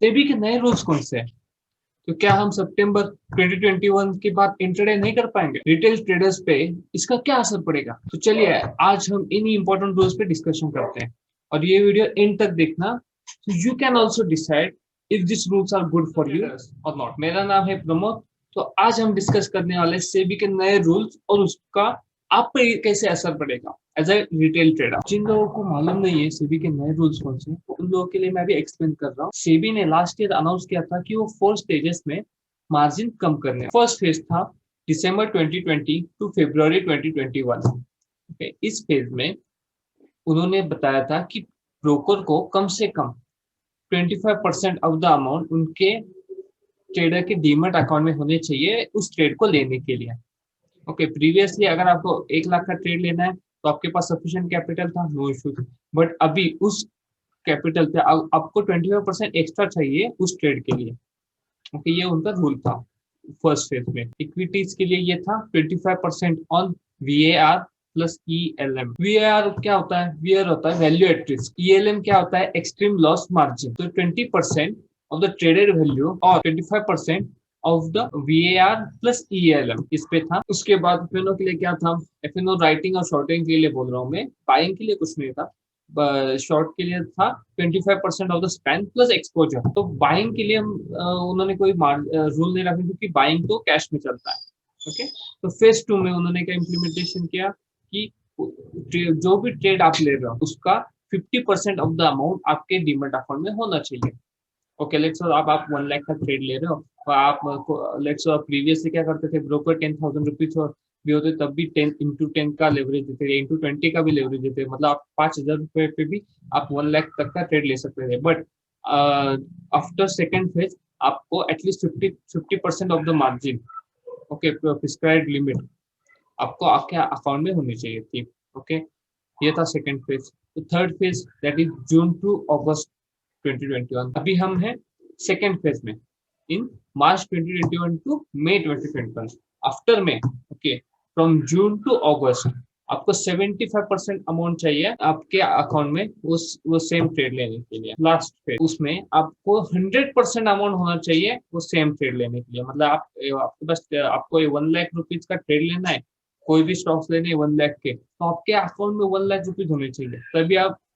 सेबी के नए रूल्स कौन से हैं? तो क्या हम सितंबर 2021 के बाद इंट्राडे नहीं कर पाएंगे? रिटेल ट्रेडर्स पे इसका क्या असर पड़ेगा? तो चलिए आज हम इन इंपॉर्टेंट रूल्स पे डिस्कशन करते हैं और ये वीडियो एंड तक देखना, so you can also decide if these rules are good for you or not. मेरा नाम है प्रमोद। तो आज हम डिस्कस करने वाले हैं सेबी के नए रूल्स और उसका आप पे कैसे असर पड़ेगा एज ए रिटेल ट्रेडर। जिन लोगों को मालूम नहीं है सेबी के नए रूल्स कौन से, उन लोगों के लिए मैं भी एक्सप्लेन कर रहा हूँ। सेबी ने लास्ट ईयर अनाउंस किया था कि वो 4 स्टेजेस में मार्जिन कम करने। फर्स्ट फेज था दिसंबर 2020 टू फरवरी 2021। ओके, इस फेज में उन्होंने बताया था कि ब्रोकर को कम से कम 25% ऑफ द अमाउंट उनके ट्रेडर के डीमैट अकाउंट में होने चाहिए उस ट्रेड को लेने के लिए। ओके, प्रीवियसली अगर आपको 1 लाख का ट्रेड लेना है तो आपके पास सफिशिएंट कैपिटल था, नो इशू। बट अभी उस कैपिटल पे आपको 25% एक्स्ट्रा चाहिए उस ट्रेड के लिए। ओके, ये उनका रूल था फर्स्ट फेज में। इक्विटीज के लिए ये था 25% on VAR plus ELM। VAR क्या होता है? VAR होता है वैल्यू एट रिस्क। ELM क्या होता है? Extreme loss margin. तो 20% ऑफ द ट्रेडेड वैल्यू और 25% of the VAR plus ELM इस पे था। उसके बाद FNO के लिए क्या था? FNO राइटिंग और शॉर्टिंग के लिए बोल रहा हूँ मैं, बाइंग के लिए कुछ नहीं था। शॉर्ट के लिए था 25% of the span plus exposure. तो बाइंग के लिए हम उन्होंने कोई रूल नहीं रखा क्योंकि बाइंग तो कैश में चलता है। ओके, तो फेज 2 में उन्होंने क्या इम्प्लीमेंटेशन किया कि जो भी ट्रेड आप ले रहे हो उसका 50% ऑफ द अमाउंट आपके डीमैट अकाउंट में होना चाहिए। ओके, लेट्स आप 1 लाख का ट्रेड ले रहे हो और आप लेट्स प्रीवियस से क्या करते थे, ब्रोकर 10,000 रुपीज भी होते तब भी 10 इंटू 10 का लेवरेज देते, इंटू 20 का भी लेवरेज देते, मतलब आप 5,000 रुपए पे भी आप 1 लाख तक का ट्रेड ले सकते थे। बट आफ्टर सेकेंड फेज आपको at least 50% of the margin, okay, prescribed limit आपको आपके अकाउंट में होनी चाहिए थी। ओके, ये था सेकेंड फेज। तो third phase that is June to August 2021। अभी हम हैं सेकेंड फेज में in March 2021 to May 2021। After में okay, from June to August आपको 75% अमाउंट चाहिए आपके अकाउंट में वो सेम ट्रेड लेने के लिए। लास्ट फेज उसमें आपको 100% अमाउंट होना चाहिए वो सेम ट्रेड लेने के लिए। मतलब आपके पास आपको 1 लाख रुपीज का ट्रेड लेना है, कोई भी स्टॉक्स लेने 1 लाख के, तो आपके अकाउंट में 1 लाख रुपीज होने चाहिए,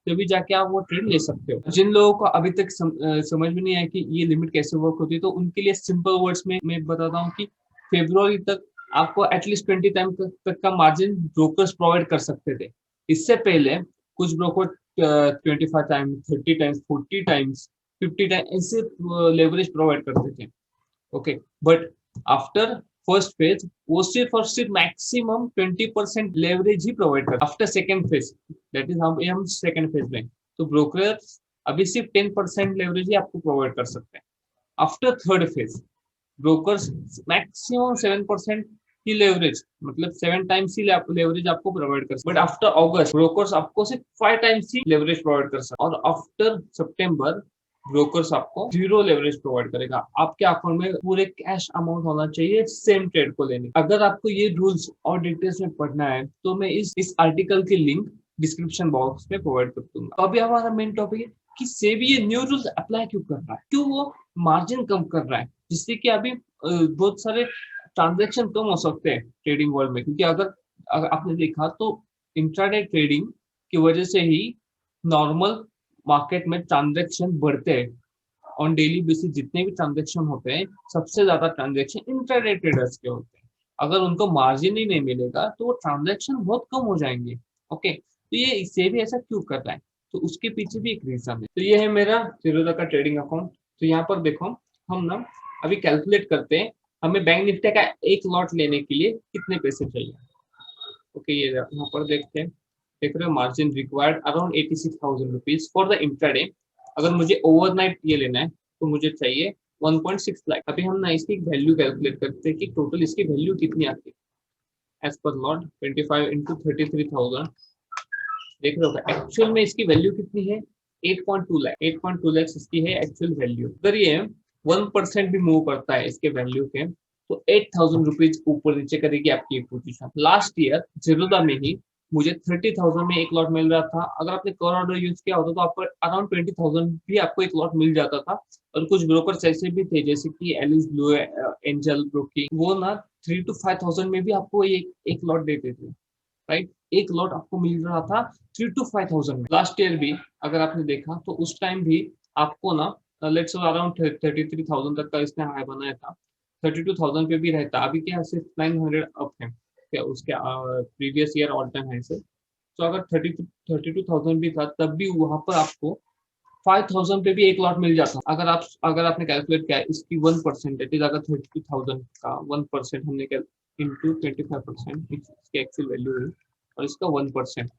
तभी जाके आप वो ट्रेड ले सकते हो। जिन लोगों को अभी तक समझ में नहीं आया कि ये लिमिट कैसे वर्क होती है, तो उनके लिए सिंपल वर्ड्स में मैं बताता हूँ कि फरवरी तक आपको एटलीस्ट 20 टाइम तक का मार्जिन ब्रोकर्स प्रोवाइड कर सकते थे। इससे पहले कुछ broker 25 time, 30 times, 40 times, 50 time ऐसे लेवरेज प्रोवाइड करते थे। Okay, but after first phase वो सिर्फ और सिर्फ मैक्सिमम 20% लेवरेज ही प्रोवाइड करता है। After second phase that is हम सेकेंड फेज में, तो ब्रोकर्स अभी सिर्फ 10% लेवरेज ही आपको प्रोवाइड कर सकते हैं। After third phase brokers maximum 7% की लेवरेज, मतलब 7 टाइम्स ही लेवरेज आपको प्रोवाइड कर सकते हैं। बट आफ्टर अगस्त ब्रोकर्स आपको सिर्फ 5 टाइम्स ही लेवरेज प्रोवाइड कर सकते हैं। और आफ्टर सितंबर ब्रोकर्स आपको 0 लेवरेज प्रोवाइड करेगा। आपके अकाउंट में पूरे कैश अमाउंट होना चाहिए सेम ट्रेड को लेने। अगर आपको ये रूल्स और डिटेल्स में पढ़ना है तो मैं इस आर्टिकल की लिंक डिस्क्रिप्शन बॉक्स में प्रोवाइड कर दूंगा। तो अभी हमारा मेन टॉपिक है कि सेबी ये न्यू रूल्स अप्लाई क्यों कर रहा है, क्यों वो मार्जिन कम कर रहा है, जिससे कि अभी बहुत सारे ट्रांजेक्शन कम हो सकते हैं ट्रेडिंग वर्ल्ड में। क्योंकि अगर आपने देखा तो इंट्राडे ट्रेडिंग की वजह से ही नॉर्मल मार्केट में ट्रांजेक्शन बढ़ते हैं। ऑन डेली बेसिस जितने भी ट्रांजेक्शन होते हैं सबसे ज्यादा ट्रांजेक्शन इंट्राडे ट्रेडर्स के होते हैं। अगर उनको मार्जिन ही नहीं मिलेगा तो वो ट्रांजेक्शन बहुत कम हो जाएंगे। ओके, तो ये इससे भी ऐसा क्यों कर रहा है, तो उसके पीछे भी एक रीजन है। तो ये है मेरा जीरोधा का ट्रेडिंग अकाउंट। तो यहाँ पर देखो हम ना अभी कैलकुलेट करते हैं हमें बैंक निफ्टी का एक लॉट लेने के लिए कितने पैसे चाहिए। ओके, ये यहाँ पर देखते हैं, देख रहे हो margin required around 86,000 rupees for the intraday. अगर मुझे ओवरनाइट ये लेना है तो मुझे चाहिए 1.6 लाख। अभी हम ना इसकी वैल्यू कैलकुलेट करते हैं कि टोटल इसकी वैल्यू कितनी आती है एज पर लॉट 25 इंटू 33,000। देख रहे हो एक्चुअल में इसकी वैल्यू कितनी है, 8.2 लाख। 8.2 लाख इसकी है एक्चुअल वैल्यू। अगर ये 1% भी मूव करता है इसके वैल्यू के तो 8,000 रुपीज ऊपर नीचे करेगी आपकी पोजीशन। लास्ट ईयर जीरोधा में ही मुझे 30,000 में एक लॉट मिल रहा था, अगर आपने कॉल ऑर्डर यूज किया होता तो आपको अराउंड 20,000 भी आपको एक लॉट मिल जाता था। और कुछ ब्रोकर्स ऐसे भी थे जैसे कि एलिस ब्लू, एंजल ब्रोकिंग, वो ना 3 to 5,000 में भी आपको एक लॉट देते थे, राइट। एक लॉट आपको मिल रहा था 3 to 5,000 में। लास्ट ईयर भी अगर आपने देखा तो उस टाइम भी आपको ना लेट्स अराउंड 33,000 तक का इसने हाई बनाया था, 32,000 पे भी रहता। अभी क्या है, सिर्फ 900 अप है क्या उसके previous year all time high से। तो अगर 32,000 भी था तब भी वहां पर आपको 5,000 पे भी एक लॉट मिल जाता। अगर आपने कैलकुलेट किया इसकी 1% अगर 32,000 का 1% हमने इंटू 25% इसकी एक्चुअल वैल्यू है, और इसका 1%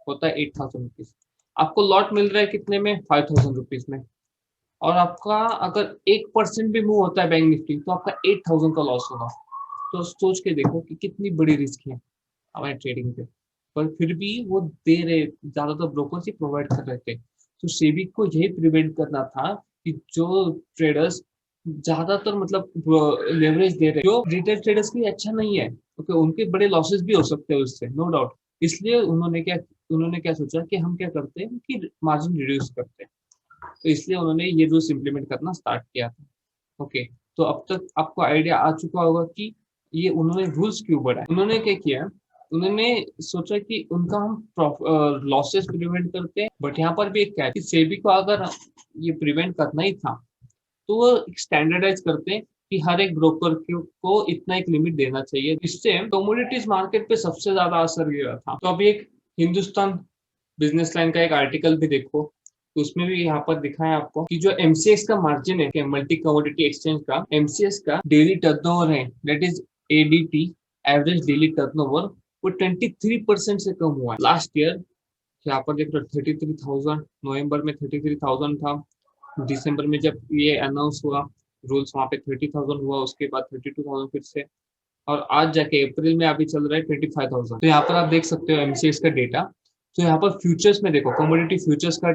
होता है 8,000 रुपीज। आपको लॉट मिल रहा है कितने में, 5,000 रुपीज में। और आपका अगर 1% भी मूव होता है बैंक निफ्टी तो आपका 8,000 का लॉस होगा। तो सोच के देखो कि कितनी बड़ी रिस्क है हमारे ट्रेडिंग पे, पर फिर भी वो दे रहे, ज्यादातर ब्रोकर्स ही प्रोवाइड कर रहे थे। तो सेबी को यही प्रिवेंट करना था कि जो ट्रेडर्स ज्यादातर मतलब लेवरेज दे रहे, जो रिटेल ट्रेडर्स के लिए अच्छा नहीं है, क्योंकि उनके बड़े लॉसेस भी हो सकते हैं उससे, नो डाउट। इसलिए उन्होंने क्या सोचा कि हम क्या करते हैं कि मार्जिन रिड्यूस करते हैं। तो इसलिए उन्होंने ये रूल्स इम्प्लीमेंट करना स्टार्ट किया था। ओके, तो अब तक आपको आइडिया आ चुका होगा कि ये उन्होंने रूल्स क्यों बढ़ाए। उन्होंने क्या किया, उन्होंने सोचा कि उनका हम लॉसेस प्रिवेंट करते हैं, बट यहाँ पर भी एक क्या है कि सेबी को अगर ये प्रिवेंट करना ही था तो वो स्टैंडर्डाइज करते हैं कि हर एक ब्रोकर को इतना एक लिमिट देना चाहिए। इससे कमोडिटीज मार्केट पे सबसे ज्यादा असर गिरा था। तो अभी एक हिंदुस्तान बिजनेस लाइन का एक आर्टिकल भी देखो, तो उसमें भी यहाँ पर दिखा है आपको कि जो एमसीएक्स का मार्जिन है, मल्टी कमोडिटी एक्सचेंज का, एमसीएक्स का डेली टर्नओवर है, that is ADT, average daily turnover, वो 23% से कम हुआ है लास्ट ईयर। यहाँ पर देख लो 33,000, नवंबर में 33,000 था, दिसंबर में जब ये अनाउंस हुआ रूल्स वहां पे 30,000 हुआ, उसके बाद 32,000 फिर से, और आज जाके अप्रैल में अभी चल रहा है 25,000। तो यहाँ पर आप देख सकते हो एमसीएक्स का डेटा। तो यहाँ पर फ्यूचर्स में देखो, कमोडिटी फ्यूचर्स का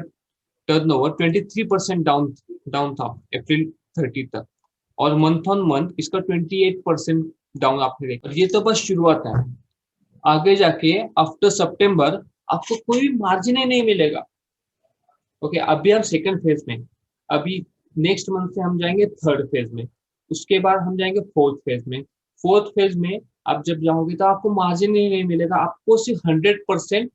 टर्नओवर 23% डाउन डाउन था अप्रैल 30 तक, और मंथ ऑन मंथ इसका 28% डाउन आपने देखा। और ये तो बस शुरुआत है, आगे जाके आफ्टर सितंबर आपको कोई मार्जिन ही नहीं मिलेगा। ओके, अभी हम सेकंड फेज में, अभी नेक्स्ट मंथ से हम जाएंगे थर्ड फेज में, उसके बाद हम जाएंगे फोर्थ फेज में। फोर्थ फेज में आप जब जाओगे तो आपको मार्जिन ही नहीं मिलेगा, आपको सिर्फ 100%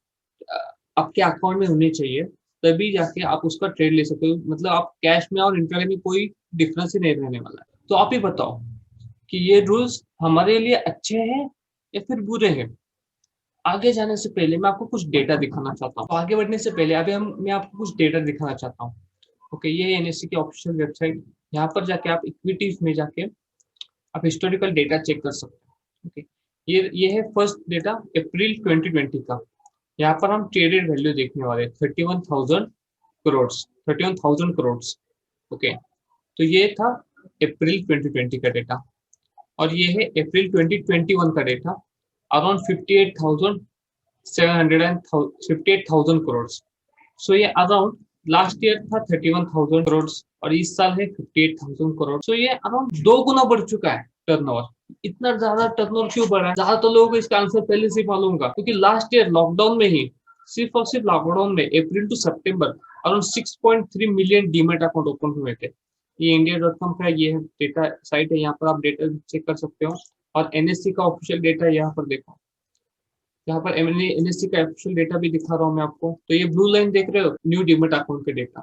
आपके अकाउंट में होने चाहिए, तभी जाके आप उसका ट्रेड ले सकते हो। मतलब आप कैश में और इंट्राडे में कोई डिफरेंस ही नहीं रहने वाला है। तो आप ही बताओ कि ये रूल्स हमारे लिए अच्छे हैं या फिर बुरे हैं। आगे जाने से पहले मैं आपको कुछ डेटा दिखाना चाहता हूँ। तो आगे बढ़ने से पहले अभी मैं आपको कुछ डेटा दिखाना चाहता हूँ। ओके, ये एनएससी की ऑफिशियल वेबसाइट, यहाँ पर जाके आप इक्विटीज में जाके आप हिस्टोरिकल डेटा चेक कर सकते हैं। ओके, ये है फर्स्ट डेटा अप्रैल 2020 का। यहाँ पर हम ट्रेडेड वैल्यू देखने वाले हैं 31,000 करोड़, 31,000 करोड़। ओके, तो ये था अप्रैल 2020 का डेटा, और ये है अप्रैल 2021 का डेटा, अराउंड 58,700 करोड़। सो ये अराउंड लास्ट ईयर था 31,000 करोड़, और इस साल है 58,000 करोड़। सो ये अराउंड 2 गुना बढ़ चुका है टर्नओवर। इतना ज्यादा टर्नओवर क्यों बढ़ा है? ज्यादातर लोगों को इसका आंसर पहले से मालूम होगा, क्योंकि लास्ट ईयर लॉकडाउन में ही, सिर्फ और सिर्फ लॉकडाउन में April to September around 6.3 million demat account open हुए थे। ये इंडिया.com का ये डेटा साइट है, यहाँ पर आप डेटा चेक कर सकते हो। और एनएससी का ऑफिशियल डेटा यहाँ पर देखो, यहाँ पर एनएससी का ऑफिशियल डेटा भी दिखा रहा हूँ मैं आपको। तो ये ब्लू लाइन देख रहे हो, न्यू डीमेट अकाउंट के डेटा।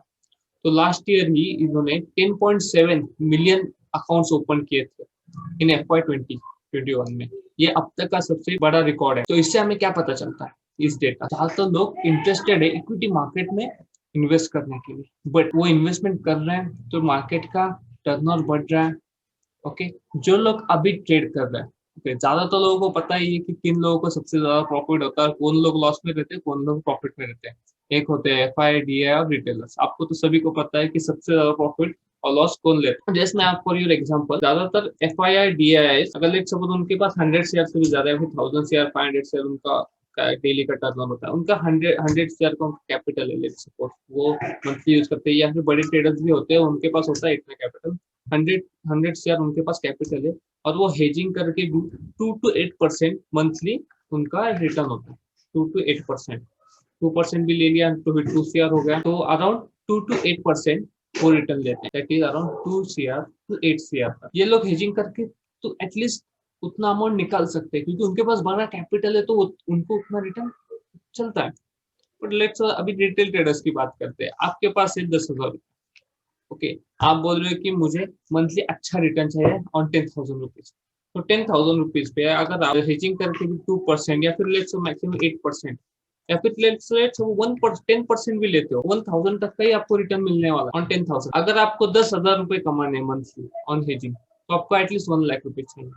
तो लास्ट ईयर ही इन्होंने 10.7 मिलियन अकाउंट्स ओपन किए थे इन FY 2021 में। ये अब तक का सबसे बड़ा रिकॉर्ड है। तो इससे हमें क्या पता चलता है इस डेटा, ज्यादातर लोग इंटरेस्टेड है इक्विटी मार्केट में इन्वेस्ट करने के लिए, बट वो इन्वेस्टमेंट कर रहे हैं तो मार्केट का टर्नओवर बढ़ रहा है। ओके, जो लोग अभी ट्रेड कर रहे हैं, ओके, ज्यादातर लोगों को पता ही है कि किन लोगों को सबसे ज्यादा प्रॉफिट होता है, कौन लोग लॉस में रहते हैं, कौन लोग प्रॉफिट में रहते हैं। एक होते हैं FI, DI और रिटेलर्स। आपको तो सभी को पता है कि सबसे ज्यादा प्रॉफिट और लॉस कौन लेता है। जैसे मैं आपको योर एग्जांपल, ज्यादातर FII DII अगर लेट सपोज उनके पास 100 शेयर से भी ज्यादा है, 1000 शेयर 500 शेयर उनका डेली का टर्नओवर होता है, उनका 100 शेयर का कैपिटल है, लेट सपोज वो मंथली यूज करते हैं, या फिर बड़े ट्रेडर्स भी होते हैं उनके पास होता है इतना कैपिटल, 100 शेयर उनके पास कैपिटल है, और वो हेजिंग करके 2 to 8% मंथली उनका रिटर्न होता है। 2 to 8%, 2% भी ले लिया तो फिर 2 CR हो गया। तो अराउंड 2 to 8% वो रिटर्न लेते हैं, that is around 2 CR to 8 CR तक। ये लोग हेजिंग करके तो एटलीस्ट उतना अमाउंट निकाल सकते हैं, क्योंकि उनके पास बड़ा कैपिटल है तो उनको उतना रिटर्न चलता है। बट लेट्स अभी रिटेल ट्रेडर्स की बात करते हैं। आपके पास है 10,000, ओके, आप बोल रहे हो कि मुझे मंथली अच्छा रिटर्न चाहिए ऑन 10,000 रुपीज। तो 10,000 रुपीज पे अगर आप हेजिंग करके भी 2% या फिर लेट्स मैक्सिमम 8% या फिर लेट्स 10% भी लेते हो, 1,000 तक का ही आपको रिटर्न मिलने वाला ऑन 10,000। अगर आपको 10,000 रुपए कमाने मंथली ऑन हेजिंग तो आपको एटलीस्ट 1 लाख रुपीज चाहिए।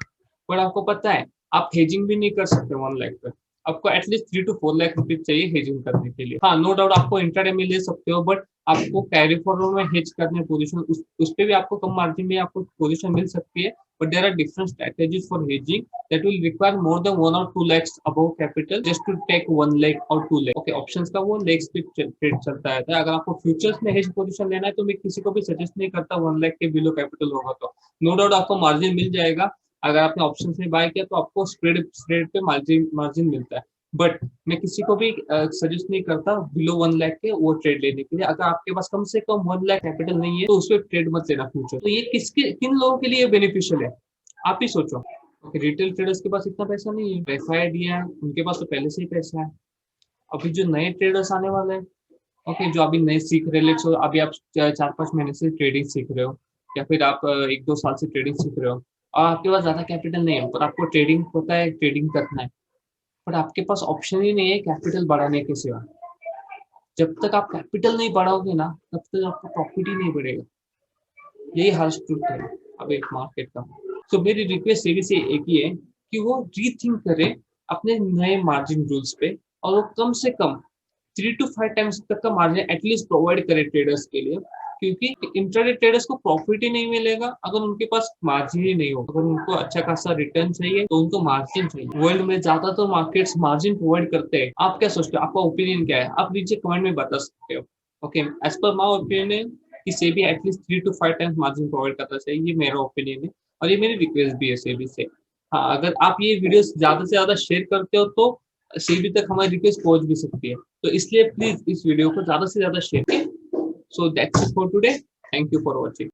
पर आपको पता है आप हेजिंग भी नहीं कर सकते 1 लाख पे, आपको एटलीस्ट 3 to 4 लाख रुपीज चाहिए हेजिंग करने के लिए। हाँ, नो डाउट आपको इंट्राडे में ले सकते हो, बट आपको कैरी फॉरवर्ड में हेज करने पोजीशन उस पे भी आपको कम मार्जिन में आपको पोजीशन मिल सकती है। But there are different strategies for hedging that will require more than 1 or 2 lakhs above capital just to take 1 lakh और 2 lakh। ओके, ऑप्शंस का वो लेग्स पे ट्रेड चलता रहता है। अगर आपको फ्यूचर्स में हेज पोजीशन लेना है तो मैं किसी को भी सजेस्ट नहीं करता 1 लाख के बिलो कैपिटल होगा तो। नो डाउट आपको मार्जिन मिल जाएगा, अगर आपने ऑप्शन में बाय किया तो आपको स्प्रेड पे मार्जिन मिलता है। बट मैं किसी को भी सजेस्ट नहीं करता बिलो 1 लाख के वो ट्रेड लेने के लिए। अगर आपके पास कम से कम 1 लाख कैपिटल नहीं है तो उस पर ट्रेड मत लेना फ्यूचर। तो ये किन लोगों के लिए बेनिफिशियल है, आप ही सोचो। ओके, रिटेल ट्रेडर्स के पास इतना पैसा नहीं है, एफआईडी है उनके पास तो पहले से ही पैसा है। अभी जो नए ट्रेडर्स आने वाले हैं, ओके, जो अभी नए सीख रहे हैं, अभी आप 4-5 महीने से ट्रेडिंग सीख रहे हो या फिर आप 1-2 साल से ट्रेडिंग सीख रहे हो और आपके पास ज्यादा कैपिटल नहीं है, पर आपको ट्रेडिंग पता है, ट्रेडिंग करना है, बट आपके पास ऑप्शन ही नहीं है कैपिटल बढ़ाने के सिवा। जब तक आप कैपिटल नहीं बढ़ाओगे ना तब तक आपका प्रॉफिट ही नहीं बढ़ेगा। यही हार्श ट्रूथ है अब एक मार्केट का। तो मेरी रिक्वेस्ट सीधी से एक ही है कि वो रीथिंक करे अपने नए मार्जिन रूल्स पे और वो कम से कम 3 to 5 टाइम्स तक का मार्जिन एटलीस्ट प्रोवाइड करे ट्रेडर्स के लिए, क्योंकि इंट्राडे ट्रेडर्स को प्रॉफिट ही नहीं मिलेगा अगर उनके पास मार्जिन ही नहीं हो। अगर उनको अच्छा खासा रिटर्न चाहिए तो उनको मार्जिन चाहिए। वर्ल्ड में ज्यादातर मार्केट्स मार्जिन प्रोवाइड करते हैं। आप क्या सोचते हो, आपका ओपिनियन क्या है, आप नीचे कमेंट में बता सकते हो। Okay, as per my opinion कि SEBI at least 3 to 5 times margin provide करना चाहिए, ये मेरा ओपिनियन है और ये मेरी रिक्वेस्ट भी है सेबी से। हाँ, अगर आप ये वीडियो ज्यादा से ज्यादा शेयर करते हो तो सेबी तक हमारी रिक्वेस्ट पहुंच भी सकती है। तो इसलिए प्लीज इस वीडियो को ज्यादा से ज्यादा शेयर करें। So that's it for today, thank you for watching.